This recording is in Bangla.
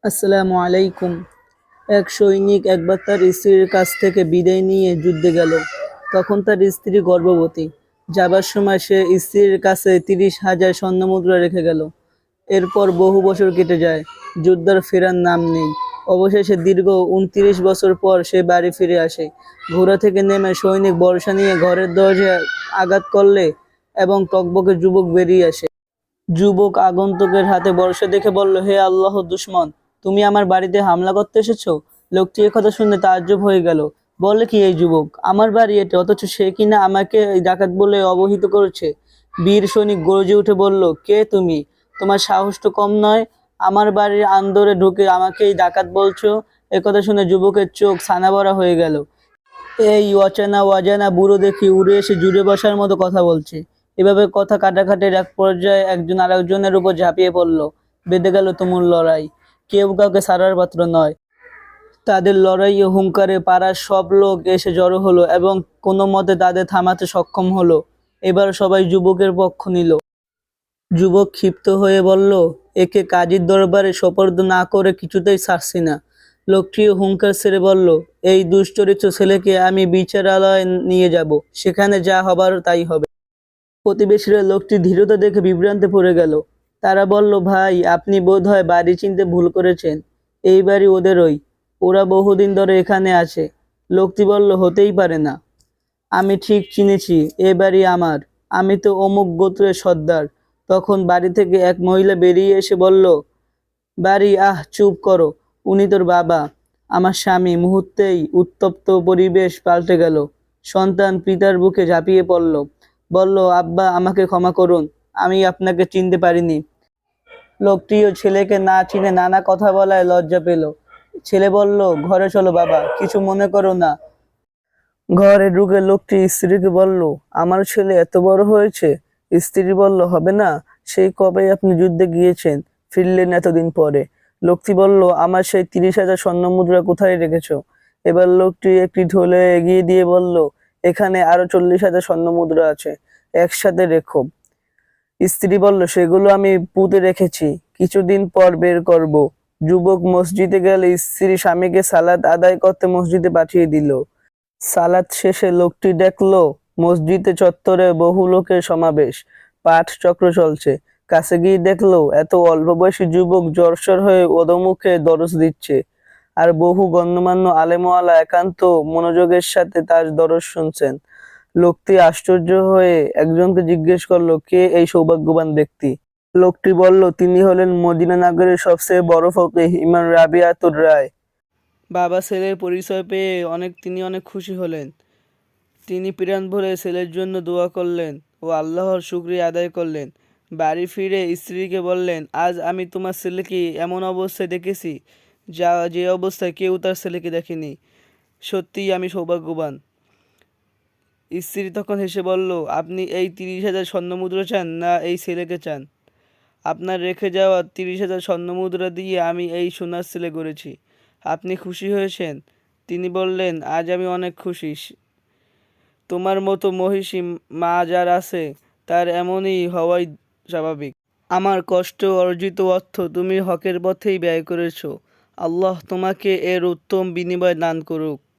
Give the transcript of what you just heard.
আসসালামু আলাইকুম। এক সৈনিক একবার তার স্ত্রীর কাছ থেকে বিদায় নিয়ে যুদ্ধে গেল। তখন তার স্ত্রী গর্ভবতী। যাবার সময় সে স্ত্রীর কাছে ৩০,০০০ স্বর্ণমুদ্রা রেখে গেল। এরপর বহু বছর কেটে যায়। যুদ্ধের ফেরার নাম নেই। অবশেষে দীর্ঘ ২৯ বছর পর সে বাড়ি ফিরে আসে। ঘোড়া থেকে নেমে সৈনিক বর্শা নিয়ে ঘরের দরজায় আঘাত করলে এবং টগবগে যুবক বেরিয়ে আসে। যুবক আগন্তুকের হাতে বর্শা দেখে বলল, হে আল্লাহর দুশমন, তুমি আমার বাড়িতে হামলা করতে এসেছো? লোকটি একথা শুনে তাজ্জব হয়ে গেল। বলে কি এই যুবক, আমার বাড়ি এটা, অথচ সে কিনা আমাকে এই ডাকাত বলে অবহিত করেছে। বীর সৈনিক গর্জে উঠে বলল, কে তুমি? তোমার সাহস তো কম নয়, আমার বাড়ির আন্দরে ঢুকে আমাকে এই ডাকাত বলছো? একথা শুনে যুবকের চোখ ছানাবড়া হয়ে গেল। এই অচেনা অজানা বুড়ো দেখি উড়ে এসে জুড়ে বসার মতো কথা বলছে। এভাবে কথা কাটাকাটির এক পর্যায়ে একজন আরেকজনের উপর ঝাঁপিয়ে পড়ল। বেঁধে গেল তুমুল লড়াই। কেউ কাউকে ছাড়ার পাত্র নয়। তাদের লড়াই ও হুঙ্কারে পাড়ার সব লোক এসে জড়ো হলো এবং কোনো মতে তাদের থামাতে সক্ষম হলো। এবার সবাই যুবকের পক্ষ নিল। যুবক ক্ষিপ্ত হয়ে বলল, একে কাজীর দরবারে সোপর্দ না করে কিছুতেই ছাড়ছি না। লোকটিও হুঙ্কার ছেড়ে বলল, এই দুশ্চরিত্র ছেলেকে আমি বিচারালয়ে নিয়ে যাব, সেখানে যা হবার তাই হবে। প্রতিবেশীরা লোকটি ধীরতা দেখে বিভ্রান্তে পড়ে গেল। তারা বলল, ভাই, আপনি বোধহয় বাড়ি চিনতে ভুল করেছেন। এই বাড়ি ওদেরই, ওরা বহুদিন ধরে এখানে আছে। লোকটি বলল, হতেই পারে না, আমি ঠিক চিনেছি, এ বাড়ি আমার, আমি তো অমুক গোত্রের সর্দার। তখন বাড়ি থেকে এক মহিলা বেরিয়ে এসে বলল, বাড়ি, চুপ করো, উনি তোর বাবা, আমার স্বামী। মুহূর্তেই উত্তপ্ত পরিবেশ পাল্টে গেল। সন্তান পিতার বুকে ঝাঁপিয়ে পড়ল, বলল, আব্বা, আমাকে ক্ষমা করুন, আমি আপনাকে চিনতে পারিনি। লোকটিও ছেলেকে না চিনে নানা কথা বলায় লজ্জা পেল। ছেলে বলল, ঘরে চলো বাবা, কিছু মনে করো না। ঘরে ঢুকে লোকটি স্ত্রীকে বলল, আমার ছেলে এত বড় হয়েছে। স্ত্রী বলল, হবে না, সেই কবে আপনি যুদ্ধে গিয়েছেন, ফিরলেন এতদিন পরে। লোকটি বলল, আমার সেই ৩০,০০০ স্বর্ণমুদ্রা কোথায় রেখেছো? এবার লোকটি একটি ঢোলে এগিয়ে দিয়ে বলল, এখানে আরো ৪০,০০০ স্বর্ণমুদ্রা আছে, একসাথে রেখো। স্ত্রী বলল, সেগুলো আমি পুঁতে রেখেছি, কিছুদিন পর বের করব। যুবক মসজিদে গেলে স্ত্রী স্বামীকে সালাত আদায় করতে মসজিদে পাঠিয়ে দিল। সালাত শেষে লোকটি দেখল মসজিদে চত্বরে বহু লোকের সমাবেশ, পাঠ চক্র চলছে। কাছে গিয়ে দেখলো এত অল্প বয়সী যুবক জরসর হয়ে অধোমুখে দরস দিচ্ছে, আর বহু গণ্যমান্য আলেমওয়ালা একান্ত মনোযোগের সাথে তার দরস শুনছেন। লোকটি আশ্চর্য হয়ে একজনকে জিজ্ঞেস করলো, কে এই সৌভাগ্যবান ব্যক্তি? লোকটি বলল, তিনি হলেন মদিনা নগরের সবচেয়ে বড় ফকিহ ইমাম রাবিআতুর রায়। বাবা ছেলের পরিচয় পেয়ে তিনি অনেক খুশি হলেন। তিনি প্রাণ ভরে ছেলের জন্য দোয়া করলেন ও আল্লাহর শুকরিয়া আদায় করলেন। বাড়ি ফিরে স্ত্রীকে বললেন, আজ আমি তোমার ছেলেকে এমন অবস্থায় দেখেছি যে অবস্থায় কেউ তার ছেলেকে দেখেনি। সত্যিই আমি সৌভাগ্যবান। স্ত্রী তখন হেসে বলল, আপনি এই ৩০,০০০ স্বর্ণমুদ্রা চান, না এই ছেলেকে চান? আপনার রেখে যাওয়া ৩০,০০০ স্বর্ণমুদ্রা দিয়ে আমি এই সোনার ছেলে গড়েছি। আপনি খুশি হয়েছেন? তিনি বললেন, আজ আমি অনেক খুশি। তোমার মতো মহিষী মা যার আছে, তার এমনই হওয়াই স্বাভাবিক। আমার কষ্ট অর্জিত অর্থ তুমি হকের পথেই ব্যয় করেছ। আল্লাহ তোমাকে এর উত্তম বিনিময় দান করুক।